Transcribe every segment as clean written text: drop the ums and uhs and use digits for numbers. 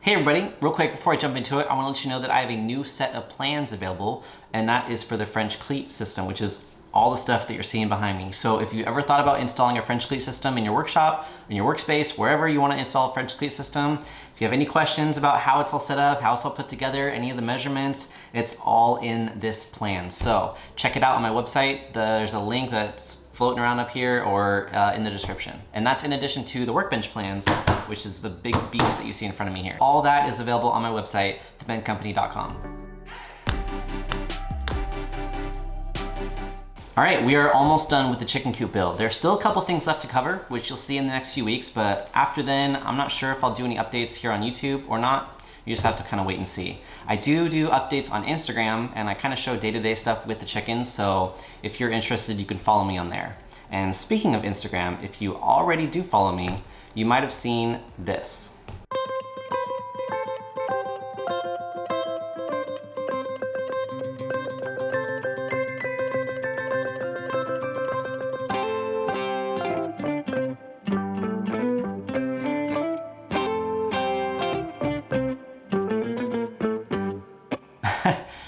Hey everybody, real quick before I jump into it, I want to let you know that I have a new set of plans available, and that is for the French Cleat system, which is all the stuff that you're seeing behind me. So if you ever thought about installing a French Cleat system in your workshop, in your workspace, wherever you want to install a French Cleat system, if you have any questions about how it's all set up, how it's all put together, any of the measurements, it's all in this plan. So check it out on my website. There's a link that's floating around up here or in the description. And that's in addition to the workbench plans, which is the big beast that you see in front of me here. All that is available on my website, thebencompany.com. All right, we are almost done with the chicken coop build. There's still a couple things left to cover, which you'll see in the next few weeks, but after then, I'm not sure if I'll do any updates here on YouTube or not. You just have to kind of wait and see. I do updates on Instagram, and I kind of show day-to-day stuff with the chickens, so if you're interested, you can follow me on there. And speaking of Instagram, if you already do follow me, you might have seen this.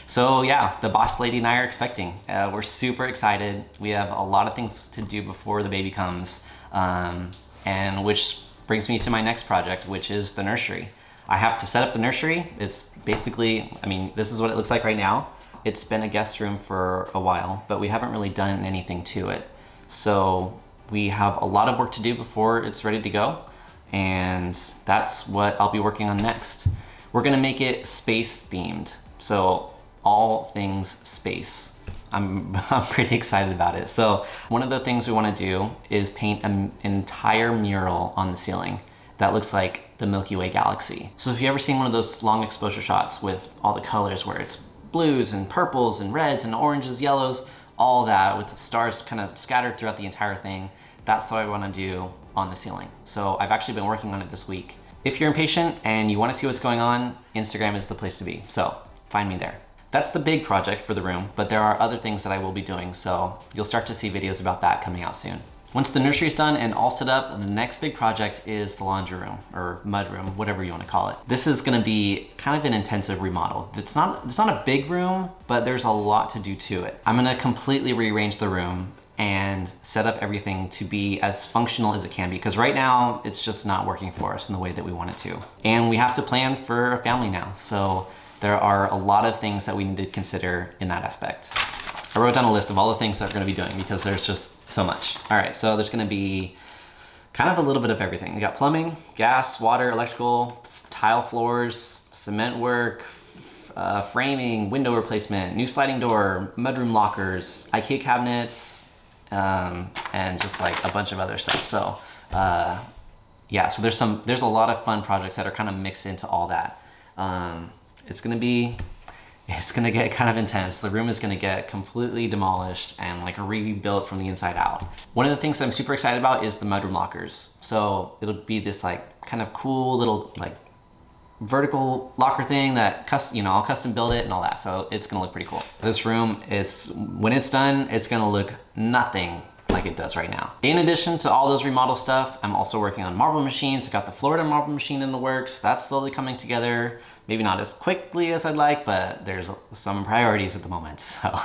So yeah, the boss lady and I are expecting. We're super excited. We have a lot of things to do before the baby comes, and which brings me to my next project, which is the nursery. I have to set up the nursery. It's basically, this is what it looks like right now. It's been a guest room for a while, but we haven't really done anything to it. So we have a lot of work to do before it's ready to go, and that's what I'll be working on next. We're gonna make it space themed. So all things space. I'm pretty excited about it. So one of the things we want to do is paint an entire mural on the ceiling that looks like the Milky Way galaxy. So if you ever seen one of those long exposure shots with all the colors where it's blues and purples and reds and oranges, yellows, all that with the stars kind of scattered throughout the entire thing, that's what I want to do on the ceiling. So I've actually been working on it this week. If you're impatient and you want to see what's going on, Instagram is the place to be. So find me there. That's the big project for the room, but there are other things that I will be doing, so you'll start to see videos about that coming out soon. Once the nursery is done and all set up, the next big project is the laundry room, or mud room, whatever you want to call it. This is going to be kind of an intensive remodel. It's not a big room, but there's a lot to do to it. I'm going to completely rearrange the room and set up everything to be as functional as it can be, because right now it's just not working for us in the way that we want it to. And we have to plan for a family now, so there are a lot of things that we need to consider in that aspect. I wrote down a list of all the things that we're gonna be doing because there's just so much. All right, so there's gonna be kind of a little bit of everything. We got plumbing, gas, water, electrical, tile floors, cement work, framing, window replacement, new sliding door, mudroom lockers, IKEA cabinets, and just like a bunch of other stuff. So yeah, so there's a lot of fun projects that are kind of mixed into all that. It's gonna get kind of intense. The room is gonna get completely demolished and like rebuilt from the inside out. One of the things that I'm super excited about is the mudroom lockers. So it'll be this like kind of cool little like vertical locker thing that I'll custom build it and all that. So it's gonna look pretty cool. This room, when it's done, it's gonna look nothing like it does right now. In addition to all those remodel stuff, I'm also working on marble machines. I got the Florida marble machine in the works. That's slowly coming together. Maybe not as quickly as I'd like, but there's some priorities at the moment, so.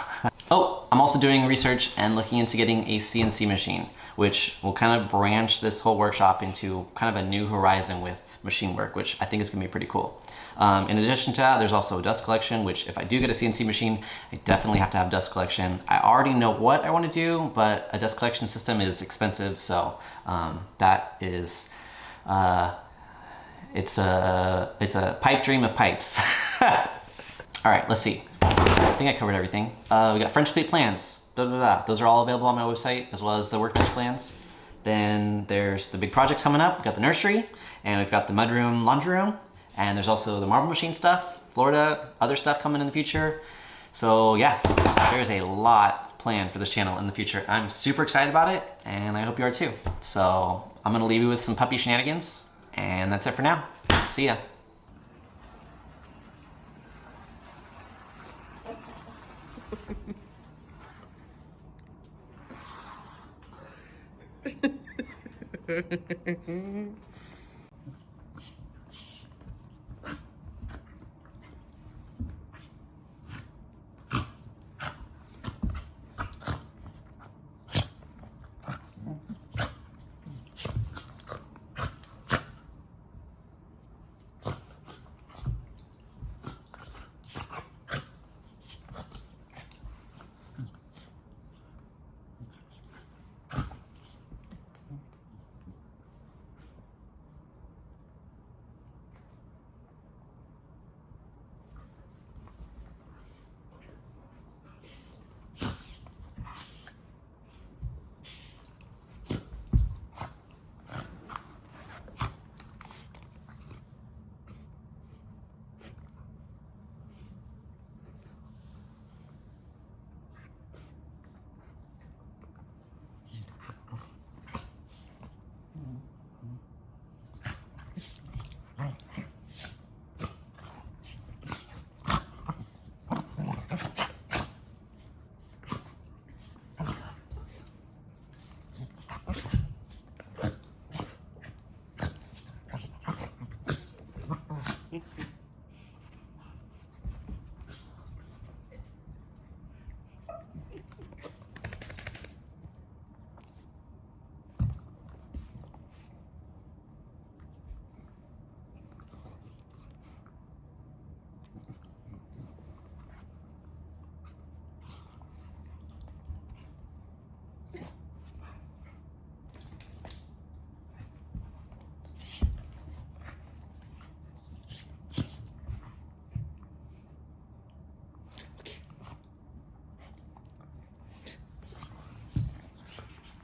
Oh, I'm also doing research and looking into getting a CNC machine, which will kind of branch this whole workshop into kind of a new horizon with machine work, which I think is gonna be pretty cool. In addition to that, there's also a dust collection, which if I do get a CNC machine, I definitely have to have dust collection. I already know what I want to do, but a dust collection system is expensive, so that is, it's a pipe dream of pipes. All right, let's see. I think I covered everything. We got French Cleat plans. Those are all available on my website, as well as the workbench plans. Then there's the big projects coming up. We've got the nursery, and we've got the mudroom, laundry room, and there's also the marble machine stuff, Florida, other stuff coming in the future. So yeah, there's a lot planned for this channel in the future. I'm super excited about it, and I hope you are too. So I'm gonna leave you with some puppy shenanigans, and that's it for now. See ya.